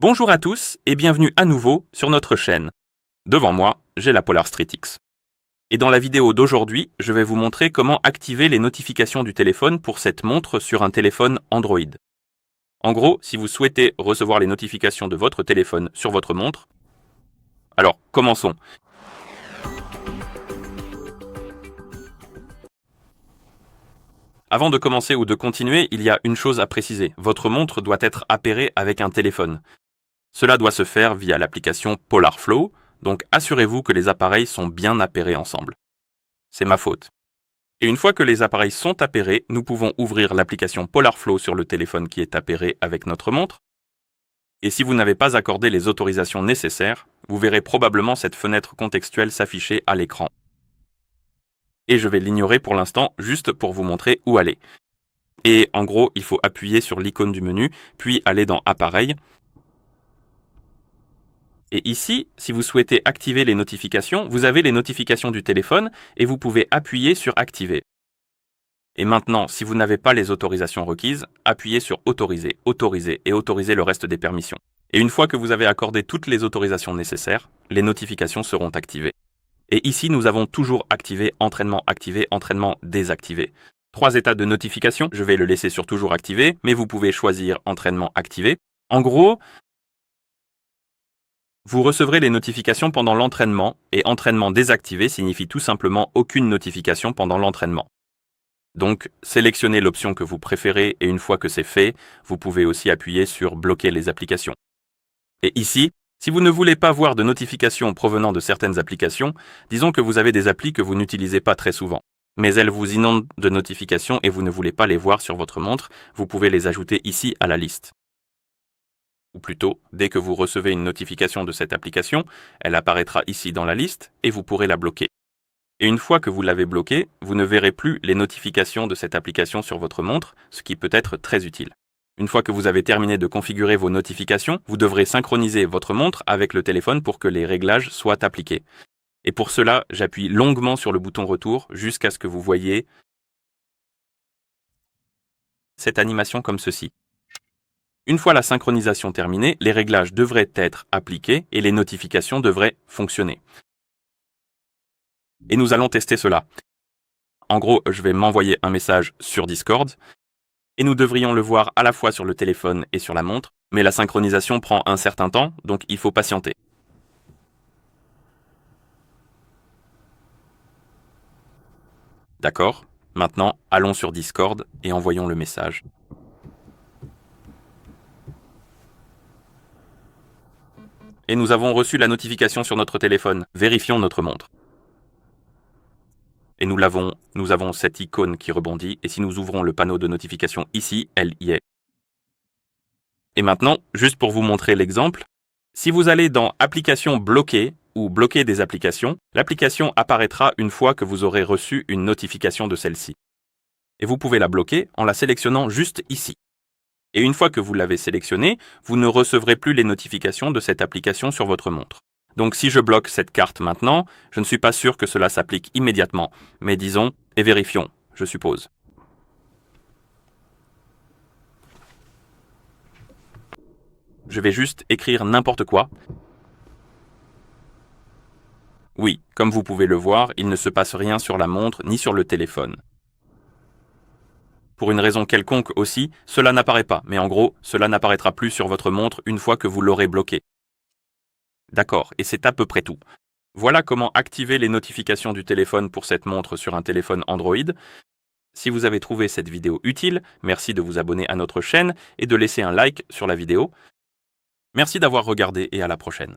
Bonjour à tous et bienvenue à nouveau sur notre chaîne. Devant moi, j'ai la Polar Street X. Et dans la vidéo d'aujourd'hui, je vais vous montrer comment activer les notifications du téléphone pour cette montre sur un téléphone Android. En gros, si vous souhaitez recevoir les notifications de votre téléphone sur votre montre, alors commençons. Avant de commencer ou de continuer, il y a une chose à préciser. Votre montre doit être appairée avec un téléphone. Cela doit se faire via l'application Polar Flow, donc assurez-vous que les appareils sont bien appairés ensemble. C'est ma faute. Et une fois que les appareils sont appairés, nous pouvons ouvrir l'application Polar Flow sur le téléphone qui est appairé avec notre montre. Et si vous n'avez pas accordé les autorisations nécessaires, vous verrez probablement cette fenêtre contextuelle s'afficher à l'écran. Et je vais l'ignorer pour l'instant, juste pour vous montrer où aller. Et en gros, il faut appuyer sur l'icône du menu, puis aller dans Appareils. Et ici, si vous souhaitez activer les notifications, vous avez les notifications du téléphone et vous pouvez appuyer sur Activer. Et maintenant, si vous n'avez pas les autorisations requises, appuyez sur Autoriser, Autoriser et autorisez le reste des permissions. Et une fois que vous avez accordé toutes les autorisations nécessaires, les notifications seront activées. Et ici, nous avons toujours activé, entraînement désactivé. 3 états de notification, je vais le laisser sur toujours activé, mais vous pouvez choisir entraînement activé. En gros, vous recevrez les notifications pendant l'entraînement, et entraînement désactivé signifie tout simplement aucune notification pendant l'entraînement. Donc, sélectionnez l'option que vous préférez et une fois que c'est fait, vous pouvez aussi appuyer sur bloquer les applications. Et ici, si vous ne voulez pas voir de notifications provenant de certaines applications, disons que vous avez des applis que vous n'utilisez pas très souvent, mais elles vous inondent de notifications et vous ne voulez pas les voir sur votre montre, vous pouvez les ajouter ici à la liste. Ou plutôt, dès que vous recevez une notification de cette application, elle apparaîtra ici dans la liste et vous pourrez la bloquer. Et une fois que vous l'avez bloquée, vous ne verrez plus les notifications de cette application sur votre montre, ce qui peut être très utile. Une fois que vous avez terminé de configurer vos notifications, vous devrez synchroniser votre montre avec le téléphone pour que les réglages soient appliqués. Et pour cela, j'appuie longuement sur le bouton retour jusqu'à ce que vous voyez cette animation comme ceci. Une fois la synchronisation terminée, les réglages devraient être appliqués et les notifications devraient fonctionner. Et nous allons tester cela. En gros, je vais m'envoyer un message sur Discord et nous devrions le voir à la fois sur le téléphone et sur la montre, mais la synchronisation prend un certain temps, donc il faut patienter. D'accord, maintenant allons sur Discord et envoyons le message. Et nous avons reçu la notification sur notre téléphone. Vérifions notre montre. Et nous avons cette icône qui rebondit, et si nous ouvrons le panneau de notification ici, elle y est. Et maintenant, juste pour vous montrer l'exemple, si vous allez dans Applications bloquées ou Bloquer des applications, l'application apparaîtra une fois que vous aurez reçu une notification de celle-ci. Et vous pouvez la bloquer en la sélectionnant juste ici. Et une fois que vous l'avez sélectionnée, vous ne recevrez plus les notifications de cette application sur votre montre. Donc si je bloque cette carte maintenant, je ne suis pas sûr que cela s'applique immédiatement, mais disons, et vérifions, je suppose. Je vais juste écrire n'importe quoi. Oui, comme vous pouvez le voir, il ne se passe rien sur la montre ni sur le téléphone. Pour une raison quelconque aussi, cela n'apparaît pas, mais en gros, cela n'apparaîtra plus sur votre montre une fois que vous l'aurez bloqué. D'accord, et c'est à peu près tout. Voilà comment activer les notifications du téléphone pour cette montre sur un téléphone Android. Si vous avez trouvé cette vidéo utile, merci de vous abonner à notre chaîne et de laisser un like sur la vidéo. Merci d'avoir regardé et à la prochaine.